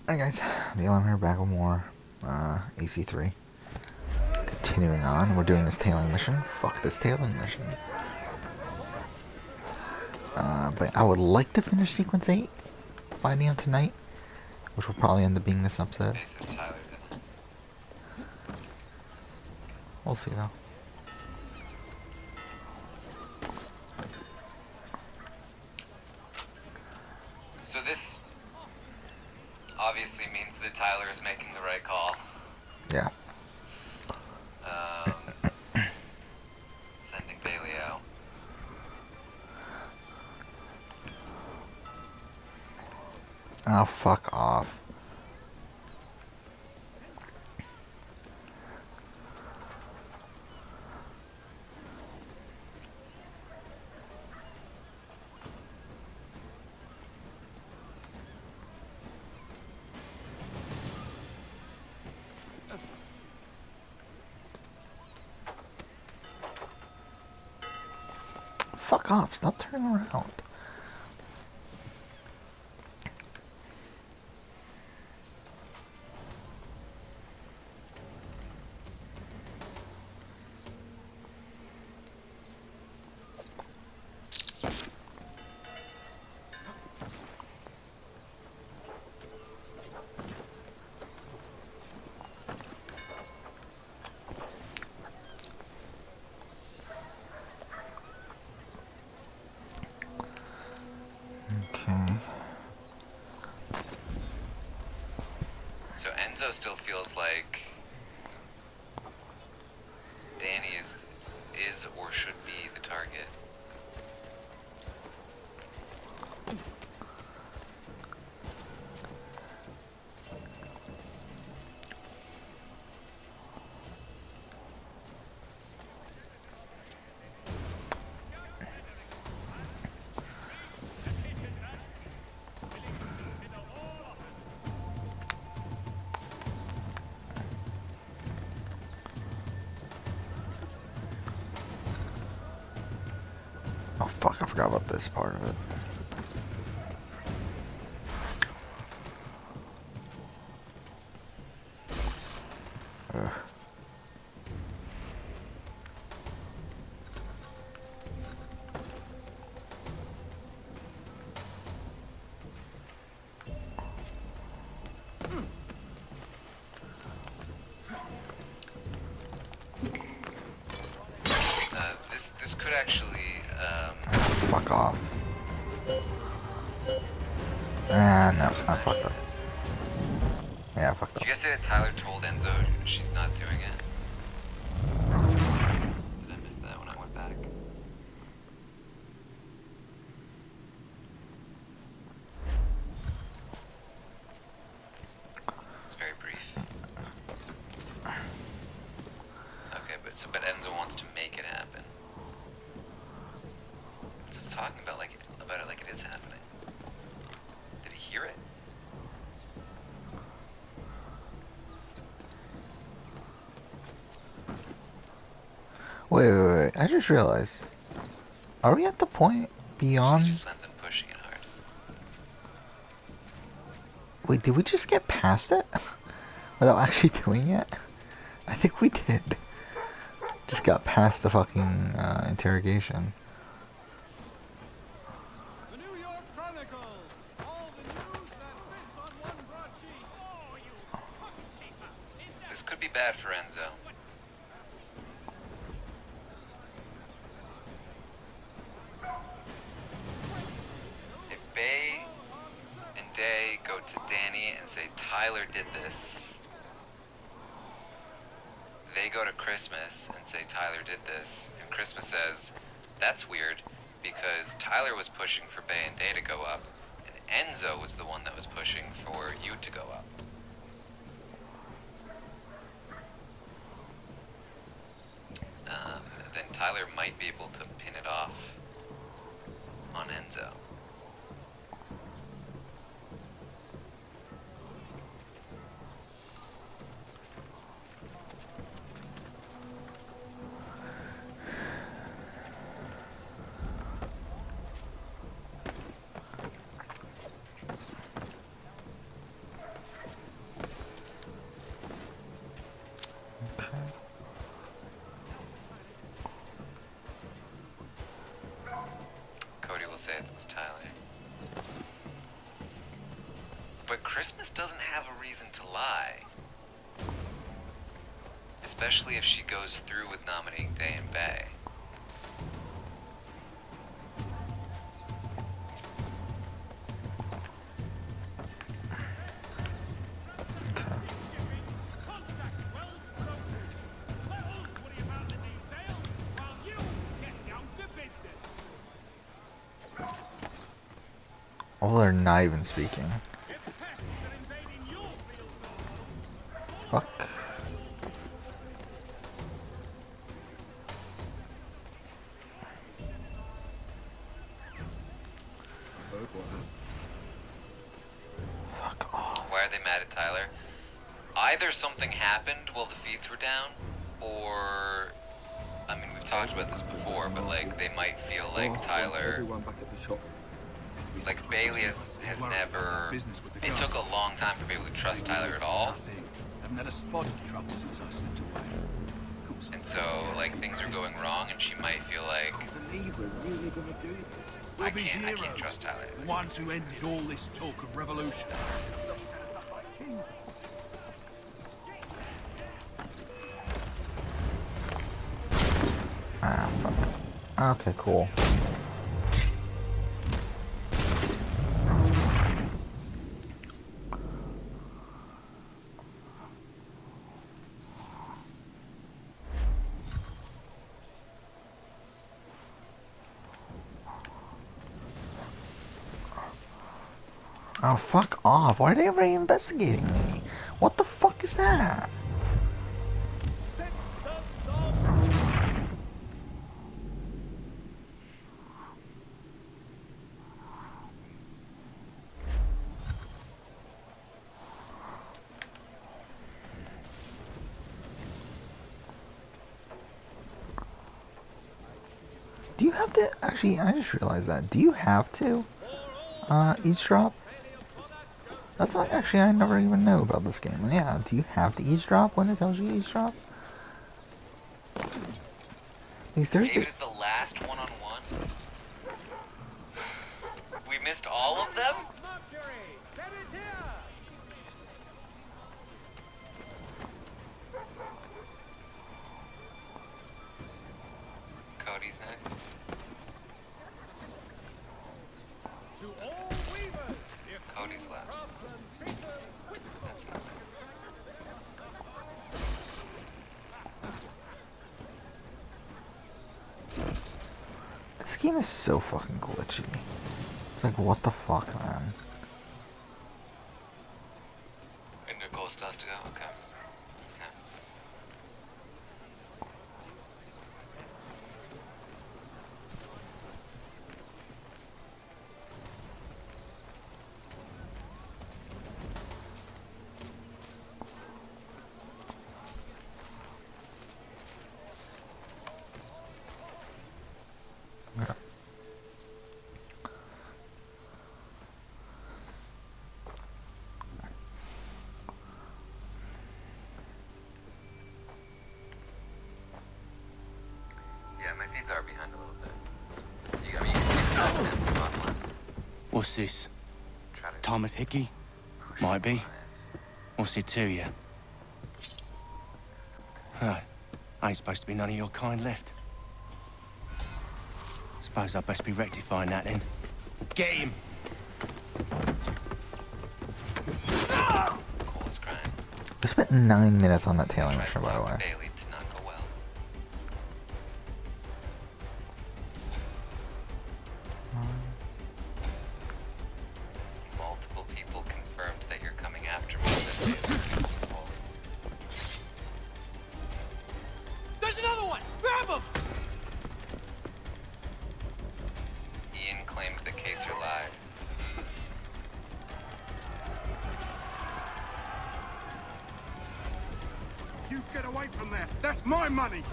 Alright guys, Neil here back with more AC3. Continuing on, we're doing this tailing mission. Fuck this tailing mission. But I would like to finish Sequence 8 by the end tonight, which will probably end up being this episode. Tyler's in it. We'll see though. So this obviously means that Tyler is making the right call. Yeah. Sending Bailey out. Oh, fuck off. Fuck off, stop turning around. Okay. So Enzo still feels like Danny is or should be the target. Oh fuck, I forgot about this part of it. Ugh. This could actually Fuck off. Ah, no, I fucked up. Yeah, I fucked Did up. you guys say that Tyler told Enzo she's not doing it? Did I miss that when I went back? It's very brief. Okay, but Enzo wants to make it happen. Just talking about it like it is happening. Did he hear it? Wait. I just realized. Are we at the point He beyond... just plans on pushing it hard. Wait, did we just get past it? Without actually doing it? I think we did. Just got past the fucking interrogation. The New York Chronicle. All the news that fits on one broadsheet. Oh, you bookkeeper. This could be bad for Enzo. If Bay and Day go to Danny and say Tyler did this, they go to Christmas and say Tyler did this, and Christmas says that's weird because Tyler was pushing for Bay and Day to go up, and Enzo was the one that was pushing for you to go up. Then Tyler might be able to pin it off on Enzo. But Christmas doesn't have a reason to lie. Especially if she goes through with nominating Day and Bay. Okay. Contact Wells Brokers. Let us worry about the details while you get down to business. Oh, they're not even speaking. If pests are invading your fields or homes, Fuck. Fuck off. Why are they mad at Tyler? Either something happened while the feeds were down, or... I mean, we've talked about this before, but like, they might feel like Tyler... Everyone back at the shop. Like, Bailey has never... It took a long time for Bailey to trust Tyler at all. Haven't had a spot of trouble since I slipped away. And so, like, things are going wrong, and she might feel like, Believe we're really gonna do this. I can't trust Tyler. The ones who end all this talk of revolution. Ah, fuck. Okay, cool. Oh, fuck off. Why are they ever investigating me? What the fuck is that? Do you have to, actually, I just realized that. Do you have to, eavesdrop? That's not, actually, I never even know about this game. Yeah, do you have to eavesdrop when it tells you to eavesdrop? Because there's Maybe it was the last one-on-one. We missed all of them? Mercury, get it here! Cody's next. To all weavers, if Cody's left. craftsmen, pickers, That's not This game is so fucking glitchy. It's like, what the fuck, man? And Nicole still has to go? Okay. Okay. Yeah. Yeah, my feeds are behind a little bit. I mean, you can see the timestamp online. What's this? Try to Thomas Hickey? Might be. What's it to you? Huh. Ain't supposed to be none of your kind left. Suppose I best be rectifying that then. Get him! Cole is crying. We spent 9 minutes on that tailing Tried to mission, by the talk to way. Bailey did not go well. Multiple people confirmed that you're coming after me. There's another one! Grab him! Ian claimed the case are live. You get away from there! That's my money!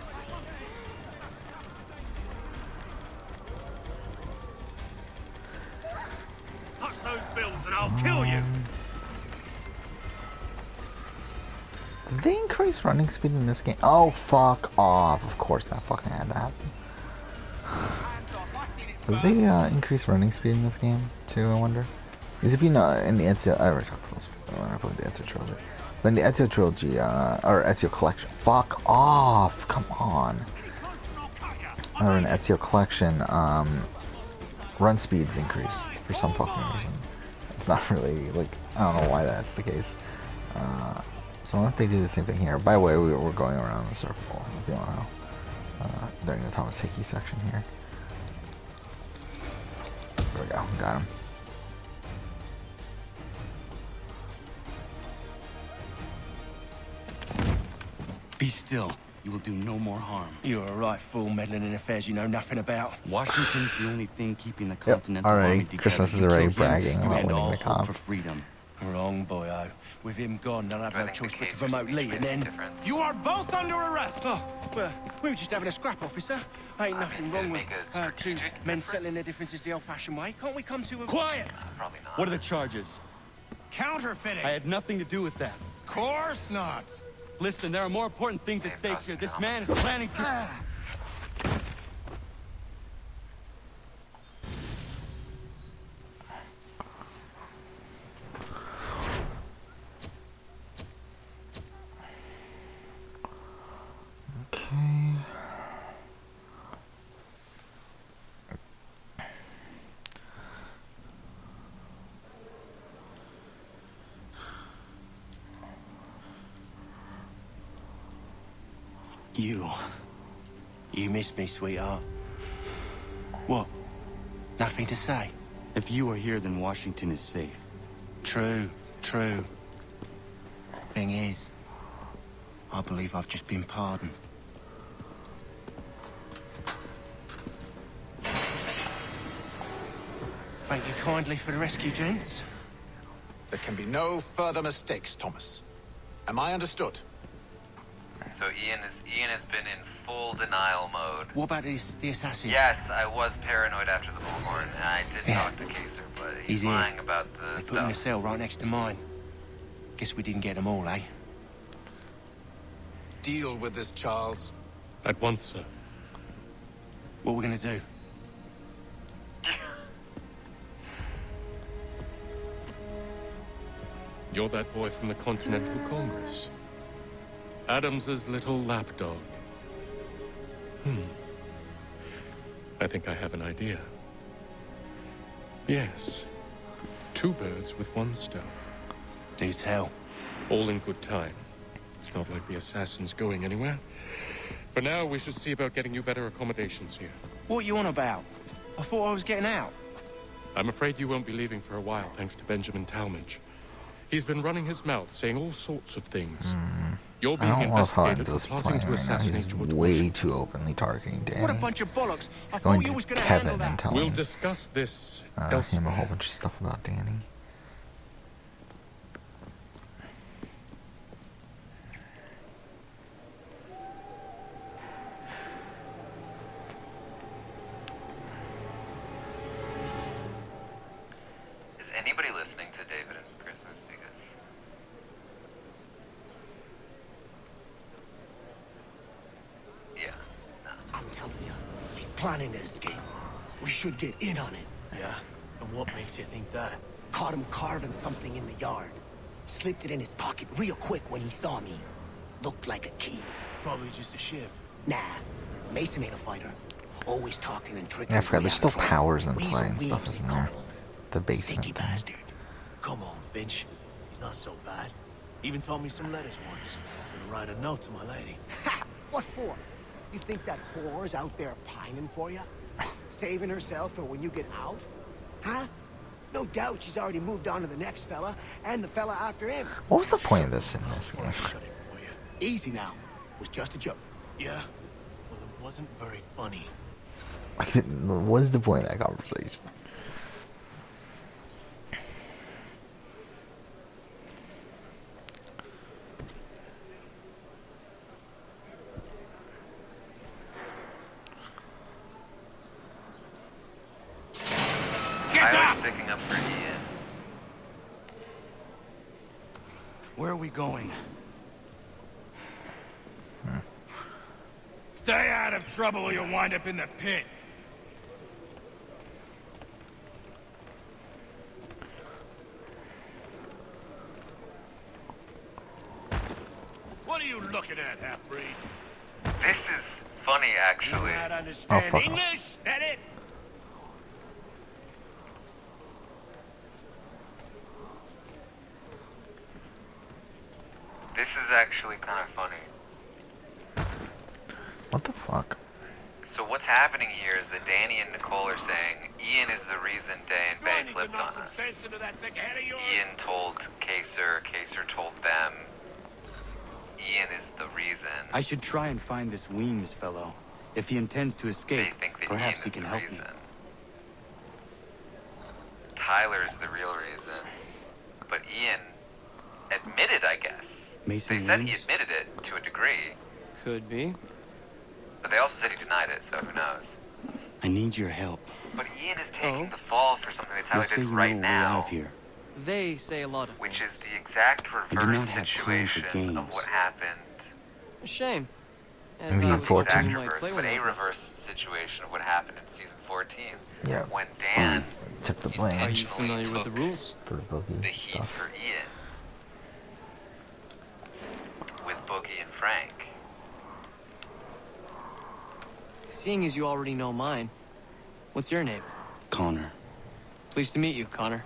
Touch those bills and I'll kill you! Did they increase running speed in this game? Oh, fuck off. Of course that fucking had to happen. Hands off, I've seen it Did first. they increase running speed in this game too, I wonder? Because if you know, in the Ezio, I already talked about this when I played the Ezio trilogy. But in the Ezio trilogy, or Ezio collection, fuck off, come on. Or in Ezio collection, run speeds increase for some fucking reason. It's not really, like, I don't know why that's the case. So I wonder if they do the same thing here. By the way, we're going around in a circle, if you want to know. During the Thomas Hickey section here. There we go, got him. Be still. You will do no more harm. You're a right fool meddling in affairs you know nothing about. Washington's the only thing keeping the Yep, Continental Army already. together. Christmas is You already kill him, bragging you about end winning all the hope comp. for freedom. Wrong, boyo. With him gone, I'll have Do I no think choice the but case to or promote speech Lee, made and any then... difference? You are both under arrest. Oh, well, we were just having a scrap, officer. Ain't nothing did it wrong with make a two strategic men settling their difference? differences the old-fashioned way. Can't we come to a... Quiet. Probably not. What are the charges? Counterfeiting. I had nothing to do with that. Course not. Listen, there are more important things at stake here. This man is planning to... Okay. You miss me, sweetheart. What? Nothing to say? If you are here, then Washington is safe. True. Thing is, I believe I've just been pardoned. Thank you kindly for the rescue, gents. There can be no further mistakes, Thomas. Am I understood? So Ian has been in full denial mode. What about the assassin? Yes, I was paranoid after the bullhorn, and I did talk to Kaser, but he's He's here. lying about the They put him in a stuff. cell right next to mine. Guess we didn't get them all, eh? Deal with this, Charles. At once, sir. What we gonna do? You're that boy from the Continental Congress. Adams's little lapdog. I think I have an idea. Yes. 2 birds with 1 stone. Do tell. All in good time. It's not like the assassin's going anywhere. For now, we should see about getting you better accommodations here. What you on about? I thought I was getting out. I'm afraid you won't be leaving for a while, thanks to Benjamin Talmadge. He's been running his mouth, saying all sorts of things. You're I being don't love how investigated for Enzo's plotting playing to right now. assassinate He's George way Washington. too openly targeting Danny. What a bunch of bollocks. I He's going thought you to was gonna handle Kevin and that. telling We'll discuss this him a whole elsewhere. bunch of stuff about Danny. Is anybody listening to David and Christmas? Because yeah, no. I'm telling you, he's planning to escape. We should get in on it. Yeah? And what makes you think that? Caught him carving something in the yard. Slipped it in his pocket real quick when he saw me. Looked like a key. Probably just a shiv. Nah, Mason ain't a fighter. Always talking and tricking. I his forgot way there's out still of trouble. powers in Weasel play and stuff, Williams, isn't they there? call him. The basement Sticky thing. bastard. Come on, Finch. He's not so bad. Even taught me some letters once. Gonna write a note to my lady. Ha! What for? You think that whore's out there pining for you? Saving herself for when you get out? Huh? No doubt she's already moved on to the next fella, and the fella after him. What was the point of this in this Before game? I shut it for you. Easy now. It was just a joke. Yeah? Well, it wasn't very funny. What is the point of that conversation? Tyler's sticking up for Ian. Where are we going? Stay out of trouble or you'll wind up in the pit. What are you looking at, half-breed? This is funny, actually. Not understand fuck off. English? That it? This is actually kind of funny. What the fuck? So what's happening here is that Danny and Nicole are saying Ian is the reason Day and Bay flipped on us. Ian told Kaser, Kaser told them. Ian is the reason. I should try and find this Weems fellow. If he intends to They escape, think that perhaps Ian he is can the help reason. me. Tyler is the real reason. But Ian admitted, I guess. Mason They said he Weems? admitted it to a degree, Could be. but they also said he denied it, so who knows. I need your help. But Ian is taking Oh. the fall for something that You Tyler say did you right know a way out now, of here. They say a lot of which things. is the exact do not reverse have time for situation of games. what happened. A shame. As Maybe I in was 14. hoping Exact you might reverse, play but with a me. reverse situation of what happened in season 14. Yeah. When Dan Took the blame Are you intentionally familiar with the took rules? for the boogie the heat stuff. for Ian with Boogie and Frank. Seeing as you already know mine, what's your name? Connor. Pleased to meet you, Connor.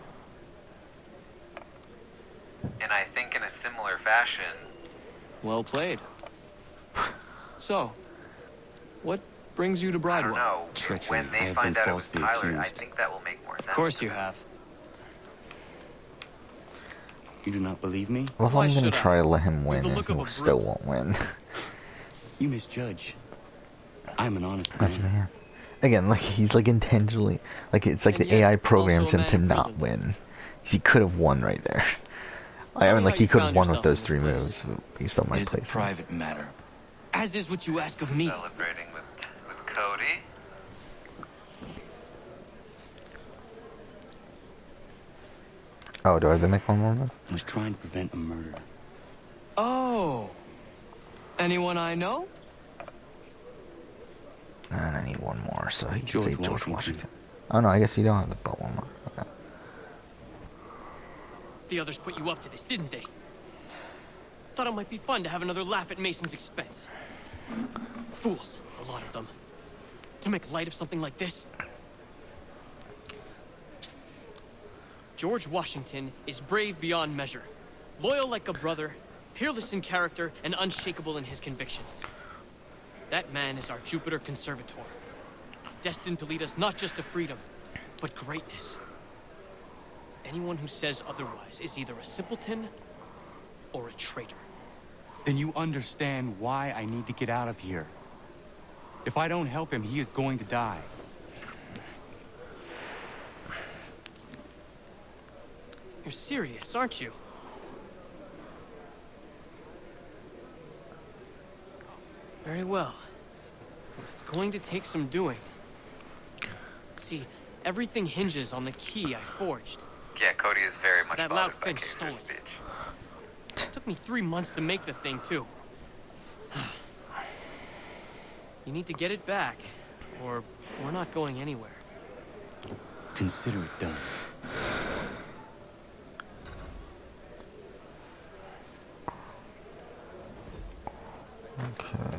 And I think in a similar fashion, Well played. So, what brings you to I Bridewell? don't know, Treachery. when I they have find been out it was falsely Tyler, I accused. think that will make more sense. Of course to you me. have. You do not believe me? Well, if Why I'm gonna should I? try to let him You've win, the and look he of a still brute. won't win. You misjudge. I'm an honest That's man. man. Again, like he's like intentionally, like it's like And the yet, AI programs also a him to man not imprisoned. win. He could have won right there. I Tell mean, me like how he you could have found won with yourself those in three this moves based on my It is a placements. private matter. As is what you ask of me. Celebrating with Cody. Oh, do I have to make one more move? I was trying to prevent a murder. Oh. Anyone I know? And I need one more, so he can George say George Washington. Washington. Oh no, I guess you don't have the belt one more. Okay. The others put you up to this, didn't they? Thought it might be fun to have another laugh at Mason's expense. Fools, a lot of them. To make light of something like this. George Washington is brave beyond measure, loyal like a brother, peerless in character, and unshakable in his convictions. That man is our Jupiter Conservator, destined to lead us not just to freedom, but greatness. Anyone who says otherwise is either a simpleton or a traitor. Then you understand why I need to get out of here. If I don't help him, he is going to die. You're serious, aren't you? Very well. It's going to take some doing. See, everything hinges on the key I forged. Yeah, Cody is very much That loud bothered by Finch Kaser's stole it. speech. Took me 3 months to make the thing, too. You need to get it back, or we're not going anywhere. Consider it done. Okay.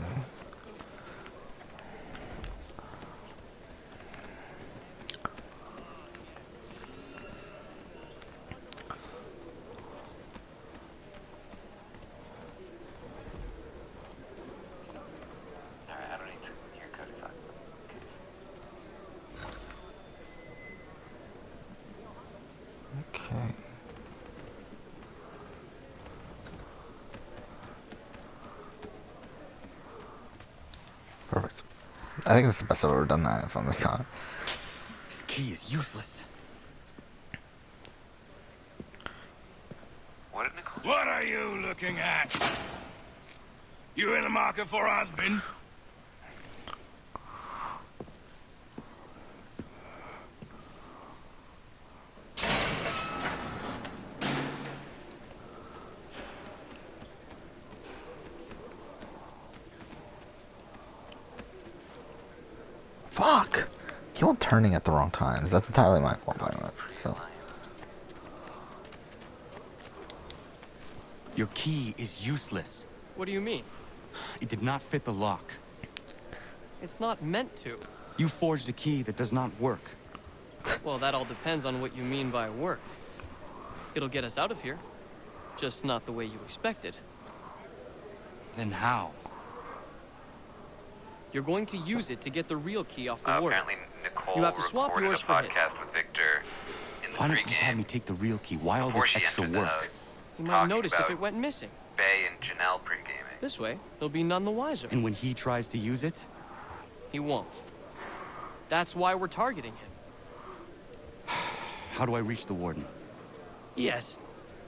Alright, I don't need to hear Cody talk about it. Okay. Perfect. I think this is the best I've ever done that, if I'm being honest. This key is useless. What did Nicole? What are you looking at? You in the market for husband? Fuck! Keep on turning at the wrong times. That's entirely my fault, by the way. So, Your key is useless. What do you mean? It did not fit the lock. It's not meant to. You forged a key that does not work. Well, that all depends on what you mean by work. It'll get us out of here. Just not the way you expected. Then how? You're going to use it to get the real key off the warden. Apparently, Nicole You have to swap recorded yours a for his. podcast with Victor in the Why not just have me pregame take the real key? Why all before this she extra entered the work? house, You might talking notice if about it went missing. Bay and Janelle pre-gaming. This way, he'll be none the wiser. And when he tries to use it, He won't. That's why we're targeting him. how do I reach the warden? Yes.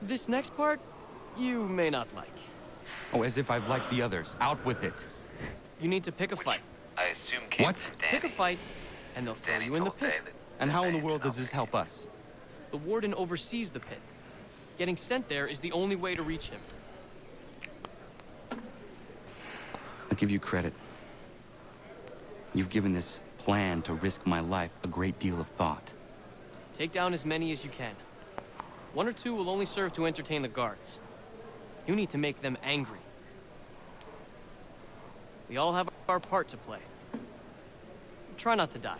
This next part, you may not like. Oh, as if I've liked the others. Out with it. You need to pick a fight. I assume came What? from Danny. Pick a fight, and they'll since throw Danny you in the told Bay pit. that And how in the Bay and world does Janelle this help pre-gaming. us? The warden oversees the pit. Getting sent there is the only way to reach him. I'll give you credit. You've given this plan to risk my life a great deal of thought. Take down as many as you can. 1 or 2 will only serve to entertain the guards. You need to make them angry. We all have our part to play. Try not to die.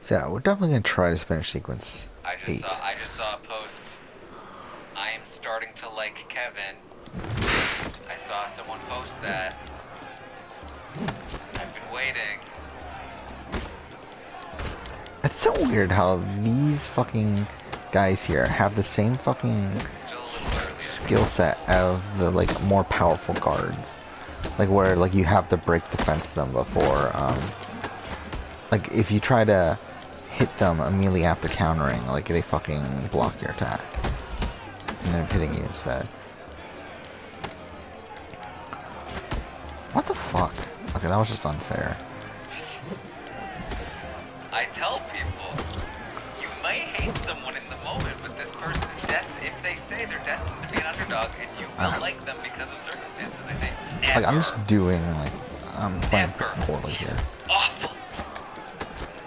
So yeah, we're definitely gonna try this finish sequence. I 8. just saw a post. I am starting to like Kevin. I saw someone post that. I've been waiting. It's so weird how these fucking guys here have the same fucking Still a little early. skill set of the like more powerful guards. Like where like you have to break defense them before like if you try to hit them immediately after countering, like they fucking block your attack. And then hitting you instead. What the fuck? Okay, that was just unfair. I tell people, you may hate someone in the moment, but this person is destined. If they stay, they're destined to be an underdog, and you will like them because of circumstances. They say never. Like I'm just doing like I'm playing Never. poorly here. Awful.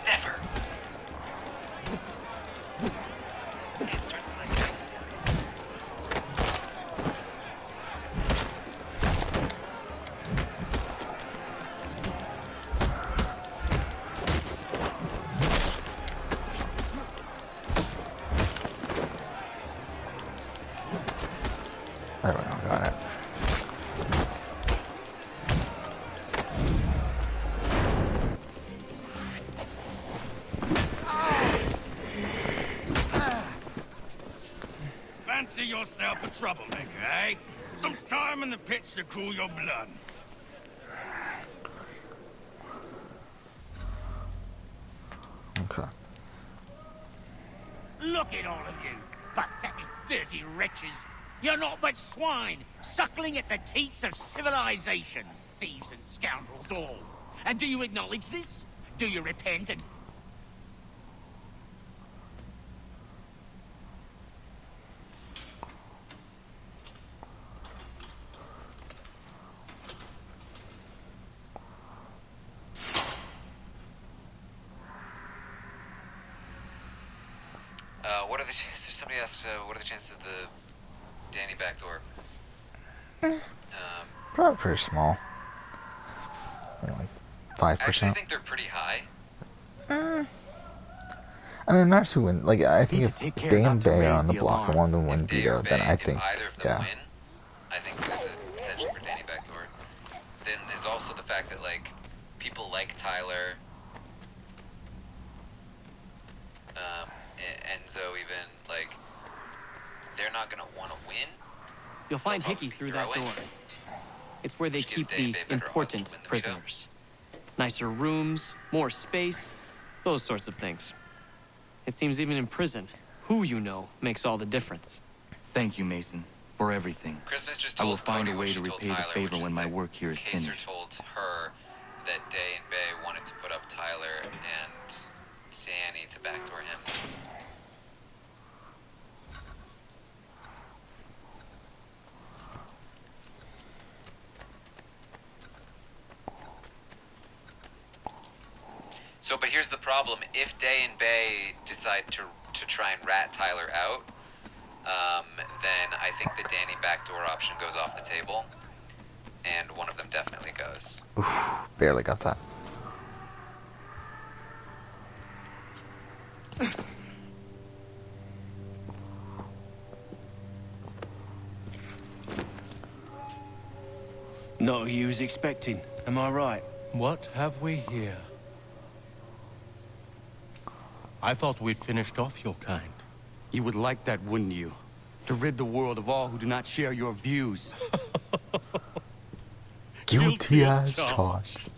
Never. Hey, I'm starting to like that. There we go, got it. Fancy yourself a troublemaker, eh? Some time in the pits to cool your blood. Okay. Look at all of you, pathetic, dirty wretches. You're not but swine, suckling at the teats of civilization. Thieves and scoundrels all. And do you acknowledge this? Do you repent and... What are the chances? Somebody asked, what are the chances of the Danny backdoor? Probably pretty small. Like 5%. I actually think they're pretty high. I mean, matters who win. Like, I think Need if to take care Day not and to Bay are raise on the the block and alarm. one of them win If Day or Vito, then Bay, I if think, either of them yeah. win, I think there's a potential for Danny backdoor. Then there's also the fact that like people like Tyler, Enzo even like they're not gonna want to win. You'll find They'll Hickey through probably that throw door. It's where they Which gives keep Dave the a better odds to important win the veto. prisoners. Nicer rooms, more space, those sorts of things. It seems even in prison, who you know makes all the difference. Thank you, Mason, for everything. Christmas just I told will find Cody a what way she to told repay the Tyler, favor which when is my that work here is Kaser finished. told her that Day and Bay wanted to put up Tyler and Danny to backdoor him. So, but here's the problem. If Day and Bay decide to try and rat Tyler out, then I think the Danny backdoor option goes off the table, and one of them definitely goes. Oof, barely got that. Not who you was expecting, am I right? What have we here? I thought we'd finished off your kind. You would like that, wouldn't you? To rid the world of all who do not share your views. Guilty as charged.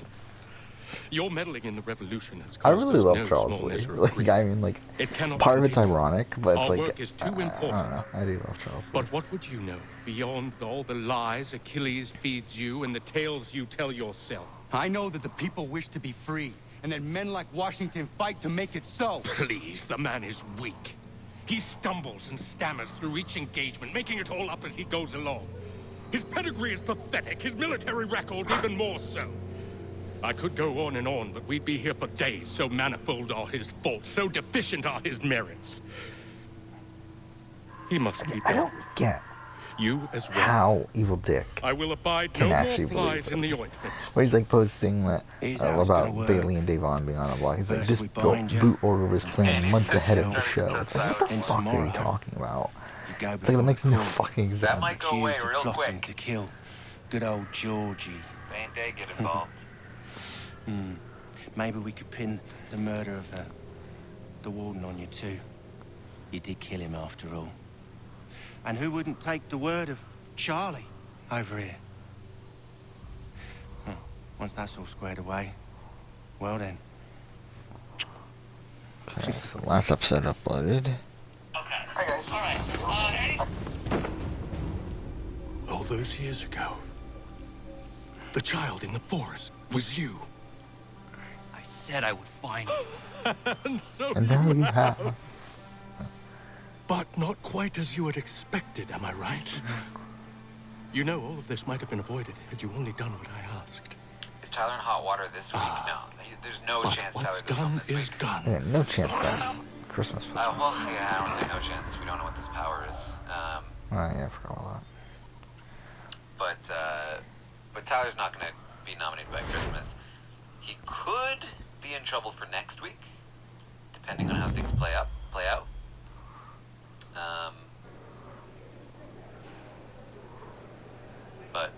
Your meddling in the revolution has I caused really us love no Charles small Lee. measure of Like, grief. I mean, like, It cannot part of it's continue. ironic, but it's Our like, work is too I don't important. know. I do love Charles Lee. But what would you know beyond all the lies Achilles feeds you and the tales you tell yourself? I know that the people wish to be free, and that men like Washington fight to make it so. Please, the man is weak. He stumbles and stammers through each engagement, making it all up as he goes along. His pedigree is pathetic, his military record even more so. I could go on and on, but we'd be here for days, so manifold are his faults, so deficient are his merits. He must be I dealt don't with. get You as well. how Evil Dick I will abide can no actually more believe flies in the this. ointment. Where he's like posting that Here's how it's about gonna work. Bailey and Davon being on a block. He's like, First this we bind you, boot order was planned and months he's ahead of the starting to show. trust It's like, what the And fuck are you tomorrow, talking about? You go It's like, it before makes the no court, fucking sense. That might go away accused of real plotting quick. to kill good old Georgie. Bane Day get involved. Maybe we could pin the murder of the warden on you too. You did kill him after all. And who wouldn't take the word of Charlie over here? Well, once that's all squared away, well then. Okay, so last episode uploaded. All those years ago, the child in the forest was you. I said I would find you. And so And now you have. But not quite as you had expected, am I right? You know, all of this might have been avoided had you only done what I asked. Is Tyler in hot water this week? No. There's no But chance what's Tyler goes home done this is week. done. Yeah, no chance that Christmas. Well, yeah, I don't say no chance. We don't know what this power is. Oh, yeah, I forgot about But Tyler's not going to be nominated by Christmas. He could be in trouble for next week, depending on how things play out. But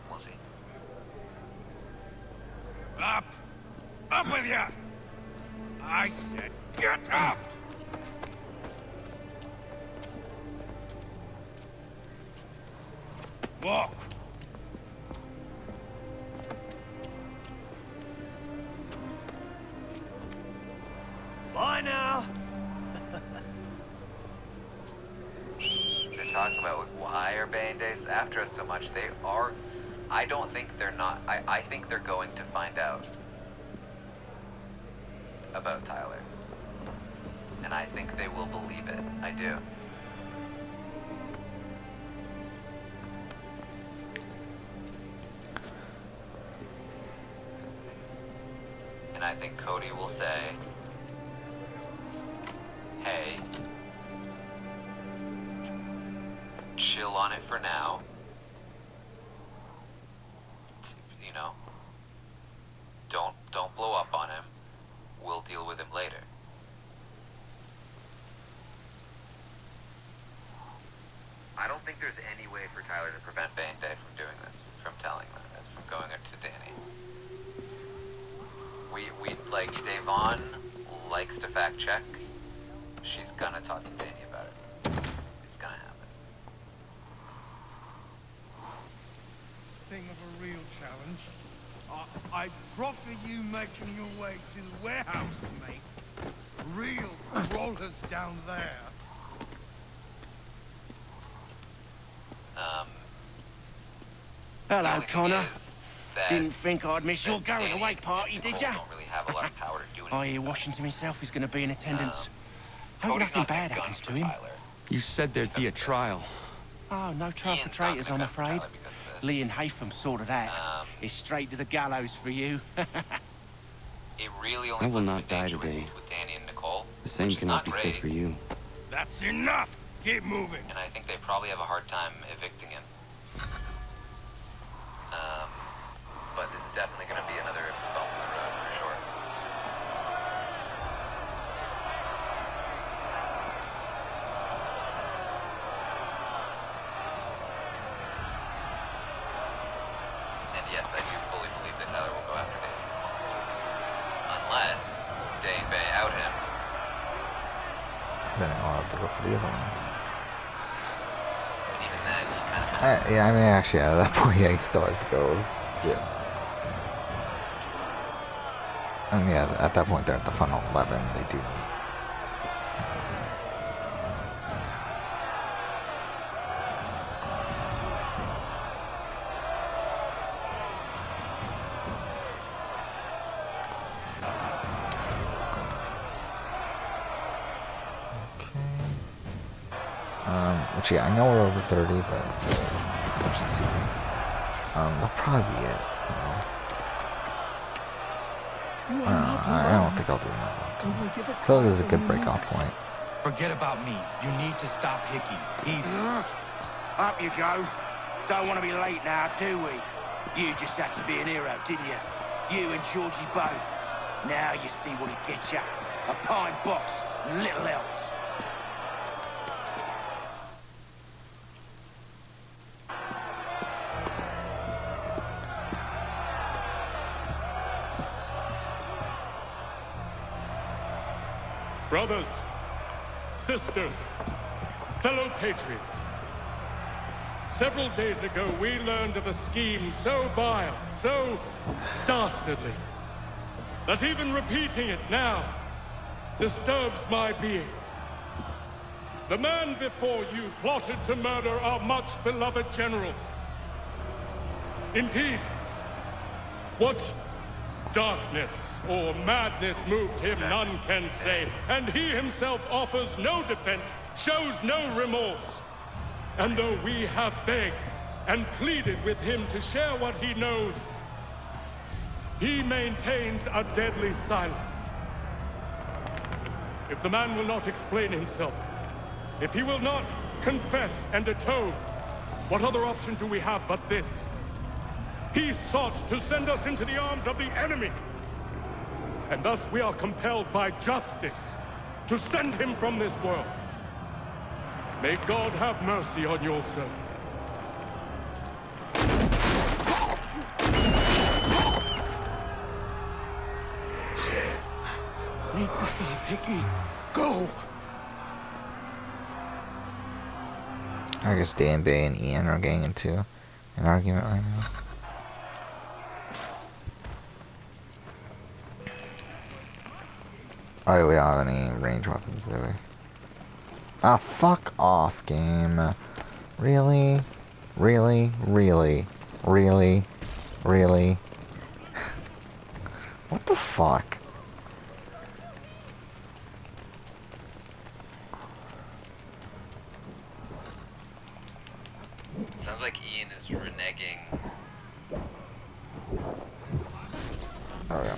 we'll see. Up! Up with you! I said get up! Walk! Bye now. They're talking about why are Bane Days after us so much. They are. I don't think they're not. I think they're going to find out about Tyler. And I think they will believe it. I do. And I think Cody will say, hey, chill on it for now. You know, don't blow up on him. We'll deal with him later. I don't think there's any way for Tyler to prevent Bane Day from doing this, from telling this, from going up to Danny. We like, Davon likes to fact check. She's gonna talk to Danny about it. It's gonna happen. Thing of a real challenge. I'd proffer you making your way to the warehouse, mate. Real rollers down there. Hello, The only thing Connor. is that- Didn't think I'd miss your that going Danny away and party, did Nicole ya? don't really have a lot of power to do anything. I hear Washington himself is going to be in attendance. Hope Cody's nothing not gonna bad gun happens for to him. Tyler. You said there'd be a trial. Oh, no trial for Ian's not traitors, gonna I'm gun for afraid. Tyler because of this. Lee and Haytham sorted that. It's straight to the gallows for you. It really only I will puts him not in die danger today. with Danny and Nicole. The same which is cannot not be great. said for you. That's enough! Keep moving. and I think they probably have a hard time evicting him. But this is definitely going to be another bump in the road for sure. And yes, I do fully believe that Tyler will go after Dave. Unless Day and Bay out him. Then I'll have to go for the other one. But even then, he kind of... Yeah, I mean, actually, at that point, yeah, he still has to go. Yeah. And yeah, at that point, they're at the final 11. They do need. Which, yeah, I know we're over 30, but there's the sequence. That'll probably be it. I don't think I'll do another one. I feel like this is a good break-off point. Forget about me. You need to stop Hickey. He's... Up you go. Don't want to be late now, do we? You just had to be an hero, didn't you? You and Georgie both. Now you see what he gets you. A pine box, and little else. Brothers, sisters, fellow patriots. Several days ago, we learned of a scheme so vile, so dastardly, that even repeating it now disturbs my being. The man before you plotted to murder our much-beloved general. Indeed, what darkness or madness moved him, none can say, and he himself offers no defense, shows no remorse. And though we have begged and pleaded with him to share what he knows, he maintains a deadly silence. If the man will not explain himself, if he will not confess and atone, what other option do we have but this? He sought to send us into the arms of the enemy. And thus we are compelled by justice to send him from this world. May God have mercy on your servant. Need to stop, Hickey. Go! I guess Dan, Bay, and Ian are getting into an argument right now. Oh, we don't have any range weapons, do we? Ah, fuck off, game. Really? Really? Really? Really? Really? What the fuck? Sounds like Ian is reneging Oh, yeah.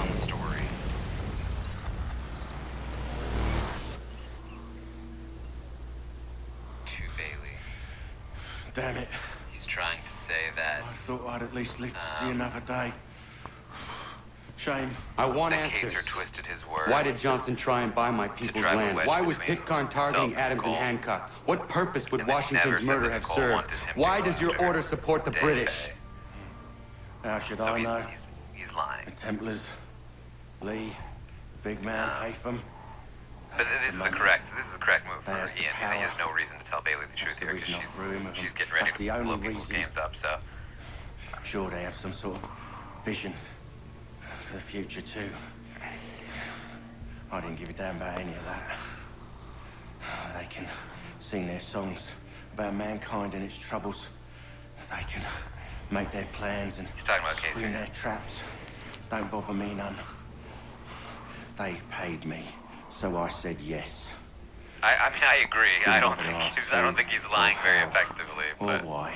on the story. To Bailey. Damn it. He's trying to say that I thought I'd at least live to see another day. Shame. I want that answers. Kaiser twisted his words. Why did Johnson try and buy my people's drive a land? wedge Why was between Pitcairn targeting himself and Adams and Cole? Hancock? What purpose would And they never Washington's said murder that have Cole served? wanted him to Why go does your after order support the Day British? Bay. How should So I know? he's lying. The Templars, Lee, the big man, Hatham. But this is the correct move for There's the Ian. And he has power. no reason to tell Bailey the truth the here because reason I threw him at she's them. getting ready That's to the only blow people's reason. games up. So I'm sure they have some sort of vision for the future too. I didn't give a damn about any of that. They can sing their songs about mankind and its troubles. They can make their plans and He's talking about Casey. screen their traps. Don't bother me none. They paid me, so I said yes. I mean I agree. I don't bother think to ask he's lying who very or how effectively. or But why.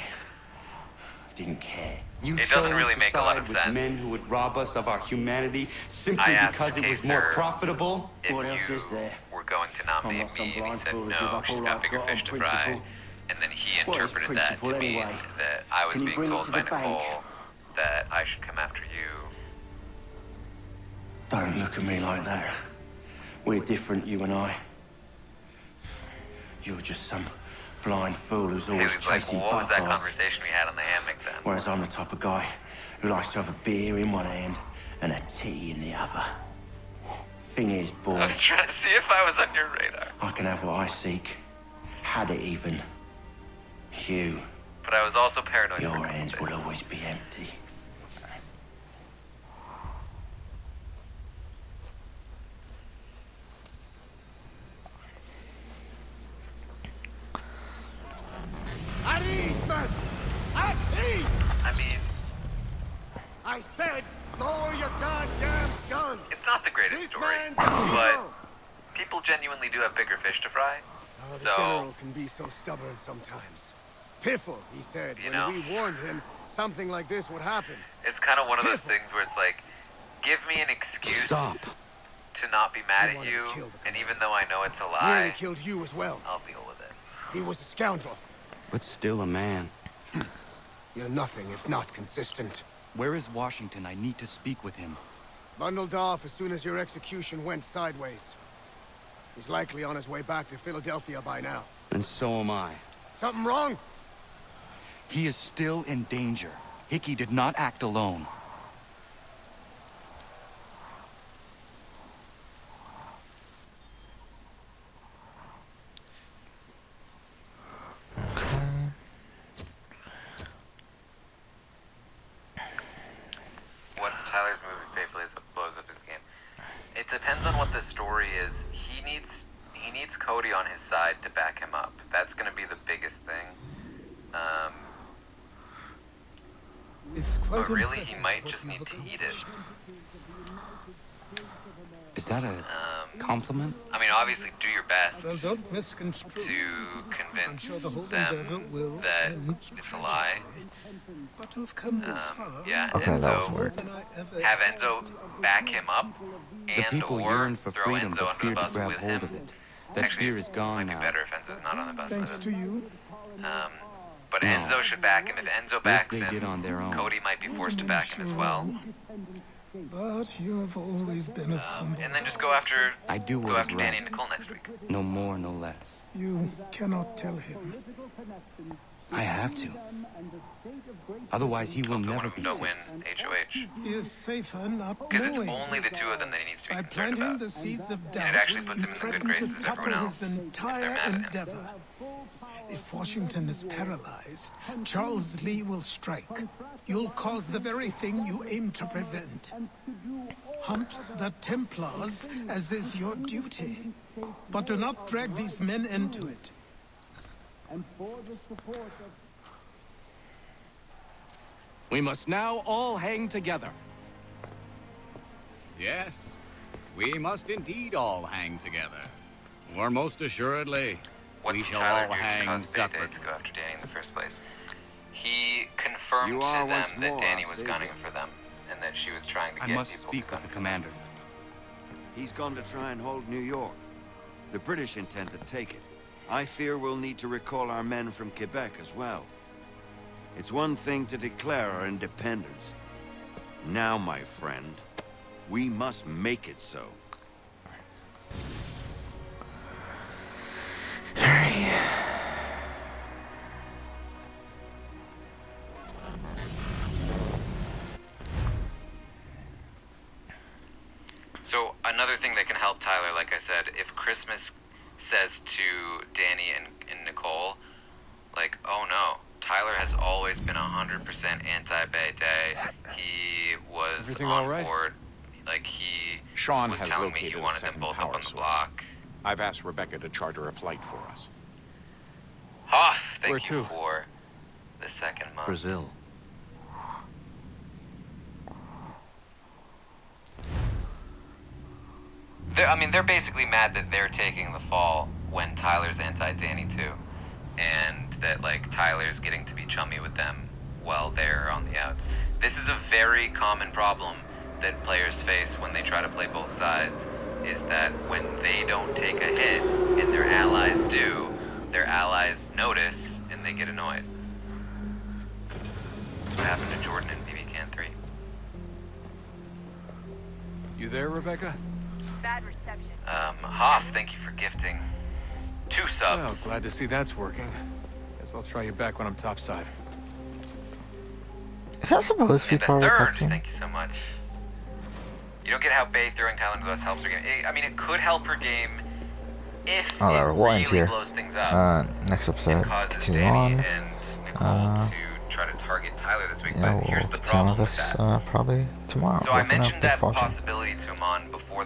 Didn't care. You It chose doesn't really to make a lot side of with sense. men who would rob us of our humanity simply I asked because it was more Kaser profitable? if What else you is there? were going to I'm nominate not some me, and he blind said fool to give no, up she's all got I've bigger got fish on to fry. principle. And then he What is interpreted that to principle mean anyway? that I was Can you being bring it told to by the bank? Nicole that I should come after you. Don't look at me like that. We're different, you and I. You're just some blind fool who's always Haley's like, chasing well, what was that buffaloes. conversation we had on the hammock then? Whereas I'm the type of guy who likes to have a beer in one hand and a tea in the other. Thing is, boy, I was trying to see if I was on your radar. I can have what I seek. Had it even. You, But I was also paranoid. for your hands Chris. will always be empty. At ease, man! At ease! I mean, I said, lower your goddamn gun! it's not the greatest This story, man but no. people genuinely do have bigger fish to fry. The So, general can be so stubborn sometimes. Piffle, he said, You when know. we warned him something like this would happen. it's kind of one of those things where it's like, give me an excuse Stop. to not be mad He at wanted you, to kill the and even though I know it's a Nearly lie, killed you as well. I'll deal with it. He was a scoundrel. But still a man. You're nothing if not consistent. Where is Washington? I need to speak with him. Bundled off as soon as your execution went sideways. He's likely on his way back to Philadelphia by now. And so am I. Something wrong? He is still in danger. Hickey did not act alone. What's Tyler's movie faithfully is what blows up his game. It depends on what the story is. He needs Cody on his side to back him up. That's going to be the biggest thing. It's quite But really, impressive he might what just you've need to eat it. accomplished. Is that a compliment? I mean, obviously, do your best Well, don't misconstrue. to I'm sure the convince whole endeavor them will that end it's a lie. tragically. But to have come this far, Yeah, Okay, that was Enzo, weird. than I ever have expected. Enzo back him up, The and people or yearn for throw freedom, Enzo but under fear the to bus grab with hold him. of it. That Actually, fear is gone might now. be better if Enzo's not on the bus Thanks with to him. you, But No. Enzo should back him. If Enzo This backs they him, did on their own. Cody might be forced to back him as well. but you have always been of humble. And then just go after I do go what is after Danny right. and Nicole next week. No more, no less. You cannot tell him. I have to. Otherwise, he will Hopefully one never of be them don't safe. win HOH. He is safer not Because it's knowing. only the two of them that he needs to be By concerned planting about. the seeds of And doubt, it actually puts you him in the good threaten graces to of topple everyone his else if they're entire mad at him. endeavor. If Washington is paralyzed, Charles Lee will strike. You'll cause the very thing you aim to prevent. Hunt the Templars, as is your duty. But do not drag these men into it. We must now all hang together. Yes, we must indeed all hang together. Or most assuredly, What we did shall Tyler all do to hang cause Beta separately. to go after Danny in the first place? He confirmed You to are them once that more Danny our was savior. gunning for them, and that she was trying to I get must people speak to with come the commander. He's gone to try and hold New York. The British intend to take it. I fear we'll need to recall our men from Quebec as well. It's one thing to declare our independence. Now, my friend, we must make it so. So another thing that can help Tyler, like I said, if Christmas says to Danny and Nicole, like, oh no, Tyler has always been 100% anti-Bayday. He was Everything on all right? board. Like, he Sean was has telling me he located a wanted them second both power up on the source. block. I've asked Rebecca to charter a flight for us. Oh, thank Where you to? for the second month. Brazil. They're basically mad that they're taking the fall when Tyler's anti-Danny too. And that, like, Tyler's getting to be chummy with them while they're on the outs. This is a very common problem that players face when they try to play both sides, is that when they don't take a hit and their allies do, their allies notice and they get annoyed. That's what happened to Jordan in BB Can 3. You there, Rebecca? Bad reception. Hoff, thank you for gifting 2 subs. Well, glad to see that's working. Guess I'll try you back when I'm topside. Is that supposed to be And a part of the third, cutscene? thank you so much. You don't get how Bay throwing Kylan into us helps her game. I mean, it could help her game if Oh, there it we'll end really here. blows things up. Next episode, Causes continue Danny on. and Nicole to try to target Tyler this week, Yeah, but here's we'll the continue problem with this that. probably tomorrow. So I But for now, mentioned thanks that for watching. possibility to Amon before